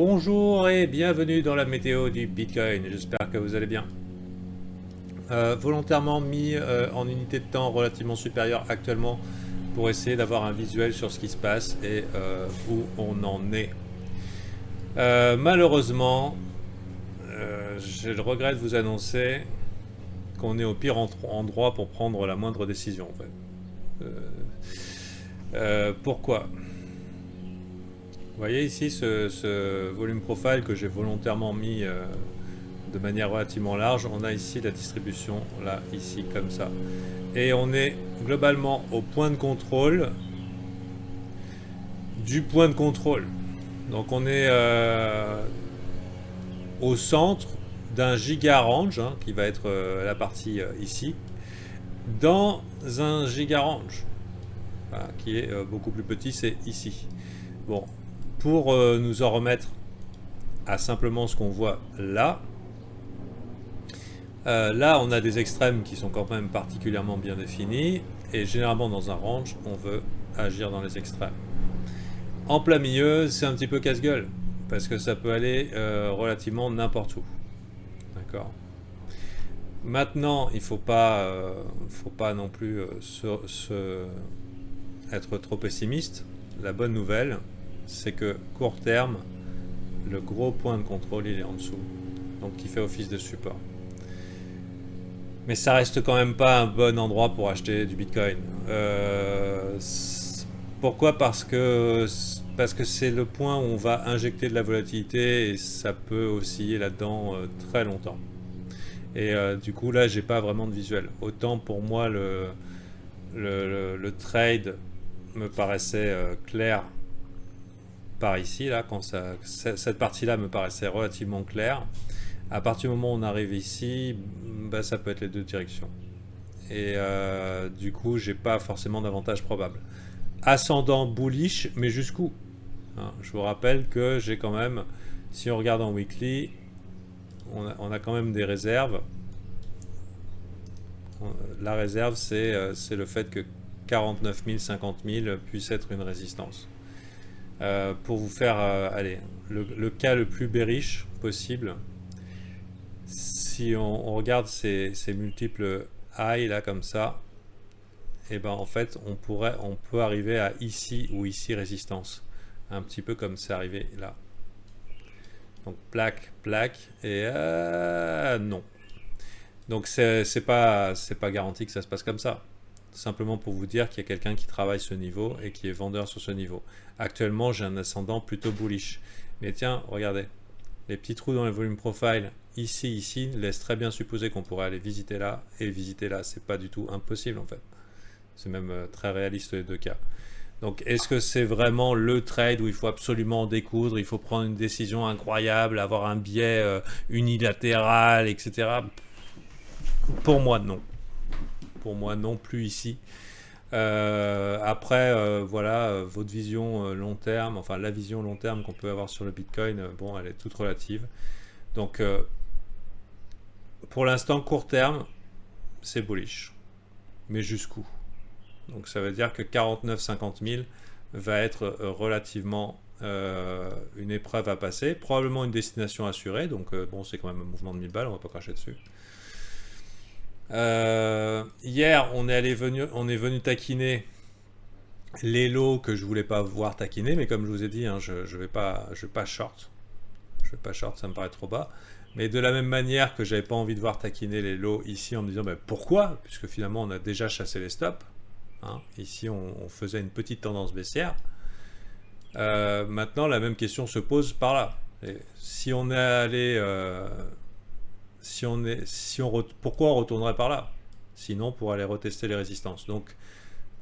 Bonjour et bienvenue dans la météo du Bitcoin, j'espère que vous allez bien. Volontairement mis en unité de temps relativement supérieure actuellement pour essayer d'avoir un visuel sur ce qui se passe et où on en est. Malheureusement, j'ai le regret de vous annoncer qu'on est au pire endroit pour prendre la moindre décision en fait. Pourquoi ? Vous voyez ici ce volume profile que j'ai volontairement mis de manière relativement large. On a ici la distribution, là, ici, comme ça. Et on est globalement au point de contrôle du point de contrôle. Donc on est au centre d'un giga range, hein, qui va être la partie ici, dans un giga range, voilà, qui est beaucoup plus petit, c'est ici. Bon. Pour nous en remettre à simplement ce qu'on voit là, là on a des extrêmes qui sont quand même particulièrement bien définis et généralement dans un range on veut agir dans les extrêmes. En plein milieu c'est un petit peu casse-gueule parce que ça peut aller relativement n'importe où. D'accord. Maintenant il faut pas non plus être trop pessimiste. La bonne nouvelle, c'est que court terme, le gros point de contrôle il est en dessous, donc qui fait office de support. Mais ça reste quand même pas un bon endroit pour acheter du Bitcoin. Pourquoi ? Parce que c'est le point où on va injecter de la volatilité et ça peut osciller là-dedans très longtemps. Et du coup là j'ai pas vraiment de visuel. Autant pour moi le trade me paraissait clair par ici, là, quand cette partie-là me paraissait relativement claire. À partir du moment où on arrive ici, bah, ça peut être les deux directions. Et du coup, j'ai pas forcément d'avantage probable. Ascendant bullish, mais jusqu'où, hein, je vous rappelle que j'ai quand même, si on regarde en weekly, on a quand même des réserves. La réserve, c'est le fait que 49 000, 50 000 puisse être une résistance. Pour vous faire allez, le cas le plus bearish possible, si on regarde ces multiples high là comme ça, et ben en fait on peut arriver à ici ou ici résistance, un petit peu comme c'est arrivé là. Donc plaque et non. Donc c'est pas garanti que ça se passe comme ça. Simplement pour vous dire qu'il y a quelqu'un qui travaille ce niveau et qui est vendeur sur ce niveau. Actuellement, j'ai un ascendant plutôt bullish. Mais tiens, regardez, les petits trous dans le volume profile, ici, laissent très bien supposer qu'on pourrait aller visiter là et visiter là. C'est pas du tout impossible en fait. C'est même très réaliste les deux cas. Donc, est-ce que c'est vraiment le trade où il faut absolument en découdre, il faut prendre une décision incroyable, avoir un biais unilatéral, etc. Pour moi, non. Pour moi non plus ici. Après, voilà, votre vision long terme, enfin la vision long terme qu'on peut avoir sur le Bitcoin, bon, elle est toute relative. Donc, pour l'instant, court terme, c'est bullish. Mais jusqu'où ? Donc, ça veut dire que 49-50 000 va être relativement une épreuve à passer, probablement une destination assurée. Donc, bon, c'est quand même un mouvement de 1000 balles, on va pas cracher dessus. Hier, on est venu taquiner les lots que je voulais pas voir taquiner, mais comme je vous ai dit, hein, je vais pas short. Je vais pas short, ça me paraît trop bas. Mais de la même manière que j'avais pas envie de voir taquiner les lots ici en me disant pourquoi, puisque finalement on a déjà chassé les stops. Hein. Ici, on faisait une petite tendance baissière. Maintenant, la même question se pose par là. Et si on est allé pourquoi on retournerait par là? Sinon pour aller retester les résistances. Donc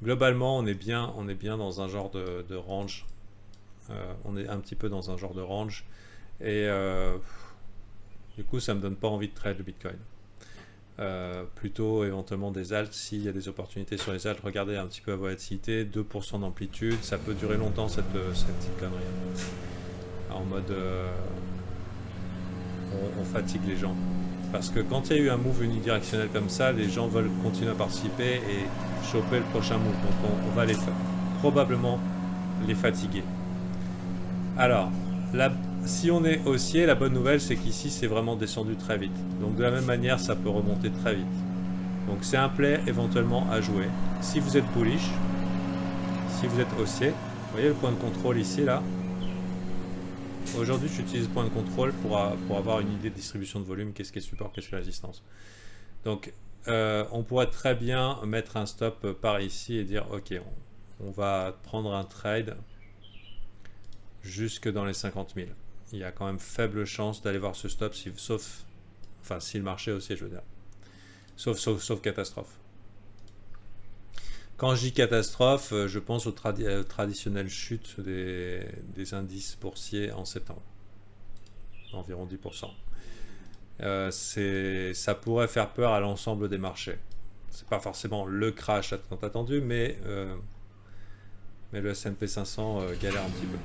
globalement on est bien dans un genre de range. On est un petit peu dans un genre de range. Et du coup ça me donne pas envie de trade le Bitcoin. Plutôt éventuellement des alts s'il y a des opportunités sur les alts. Regardez un petit peu la volatilité, 2% d'amplitude, ça peut durer longtemps cette petite connerie. En mode on fatigue les gens. Parce que quand il y a eu un move unidirectionnel comme ça, les gens veulent continuer à participer et choper le prochain move. Donc on va probablement les fatiguer. Alors, Si on est haussier, la bonne nouvelle c'est qu'ici c'est vraiment descendu très vite. Donc de la même manière ça peut remonter très vite. Donc c'est un play éventuellement à jouer. Si vous êtes bullish, si vous êtes haussier, vous voyez le point de contrôle ici là. Aujourd'hui j'utilise le point de contrôle pour avoir une idée de distribution de volume, qu'est-ce qui est support, qu'est-ce qui est résistance. Donc on pourrait très bien mettre un stop par ici et dire ok, on va prendre un trade jusque dans les 50 000. Il y a quand même faible chance d'aller voir ce stop, sauf, enfin si le marché aussi je veux dire, sauf catastrophe. Quand je dis catastrophe, je pense aux traditionnelles chutes des indices boursiers en septembre, environ 10%. Ça pourrait faire peur à l'ensemble des marchés. C'est pas forcément le crash tant attendu, mais le S&P 500 galère un petit peu.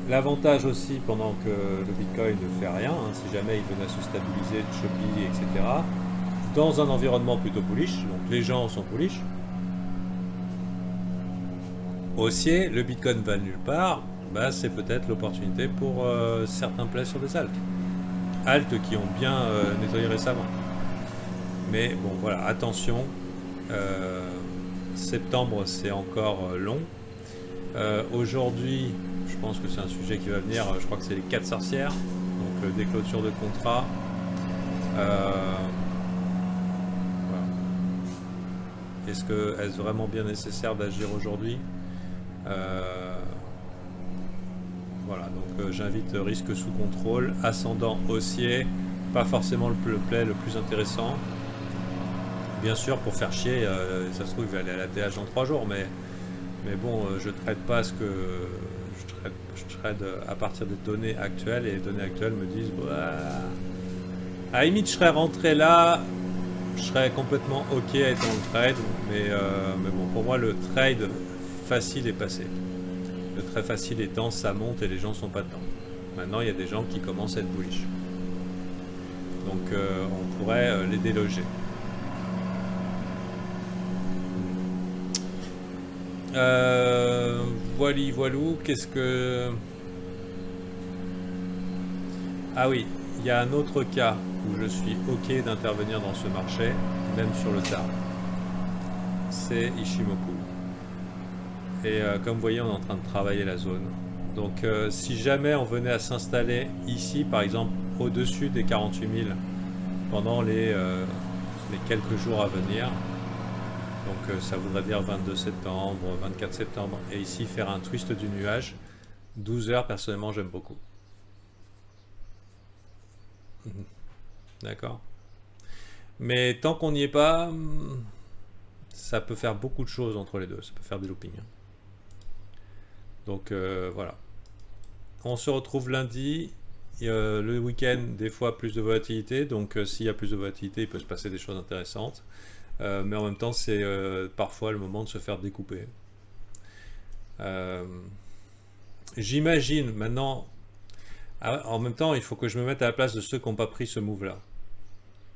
L'avantage aussi, pendant que le Bitcoin ne fait rien, hein, si jamais il venait à se stabiliser, choppy, etc., dans un environnement plutôt bullish, donc les gens sont bullish, haussier, le Bitcoin va nulle part, bah, c'est peut-être l'opportunité pour certains plays sur des altes qui ont bien nettoyé récemment. Mais bon voilà, attention, septembre c'est encore long. Aujourd'hui, je pense que c'est un sujet qui va venir, je crois que c'est les 4 sorcières, donc des clôtures de contrat. Voilà. Est-ce vraiment bien nécessaire d'agir aujourd'hui? Voilà, donc j'invite risque sous contrôle, ascendant haussier, pas forcément le play le plus intéressant. Bien sûr, pour faire chier, ça se trouve, il va aller à la TH dans 3 jours, mais bon, je ne trade pas ce que je trade à partir des données actuelles, et les données actuelles me disent, bah, à la limite, je serais rentré là, je serais complètement ok à être dans le trade, mais bon, pour moi, le trade facile est passé. Le très facile étant, ça monte et les gens sont pas dedans. Maintenant, il y a des gens qui commencent à être bullish. Donc, on pourrait les déloger. Voilou, qu'est-ce que... Ah oui, il y a un autre cas où je suis ok d'intervenir dans ce marché, même sur le tard. C'est Ishimoku. Et comme vous voyez, on est en train de travailler la zone. Donc si jamais on venait à s'installer ici, par exemple, au-dessus des 48 000 pendant les quelques jours à venir, donc ça voudrait dire 22 septembre, 24 septembre, et ici faire un twist du nuage, 12 heures, personnellement, j'aime beaucoup. D'accord. Mais tant qu'on n'y est pas, ça peut faire beaucoup de choses entre les deux, ça peut faire des loopings. Donc voilà. On se retrouve lundi. Le week-end, des fois plus de volatilité. Donc s'il y a plus de volatilité, il peut se passer des choses intéressantes. Mais en même temps, c'est parfois le moment de se faire découper. J'imagine maintenant. En même temps, il faut que je me mette à la place de ceux qui n'ont pas pris ce move-là.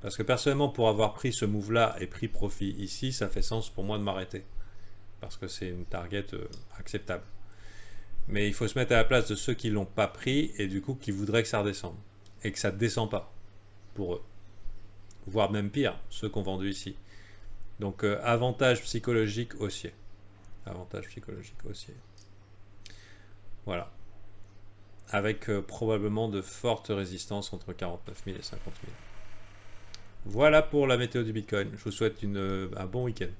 Parce que personnellement, pour avoir pris ce move-là et pris profit ici, ça fait sens pour moi de m'arrêter. Parce que c'est une target acceptable. Mais il faut se mettre à la place de ceux qui ne l'ont pas pris et du coup qui voudraient que ça redescende. Et que ça ne descend pas pour eux. Voire même pire, ceux qui ont vendu ici. Donc avantage psychologique haussier. Avantage psychologique haussier. Voilà. Avec probablement de fortes résistances entre 49 000 et 50 000. Voilà pour la météo du Bitcoin. Je vous souhaite un bon week-end.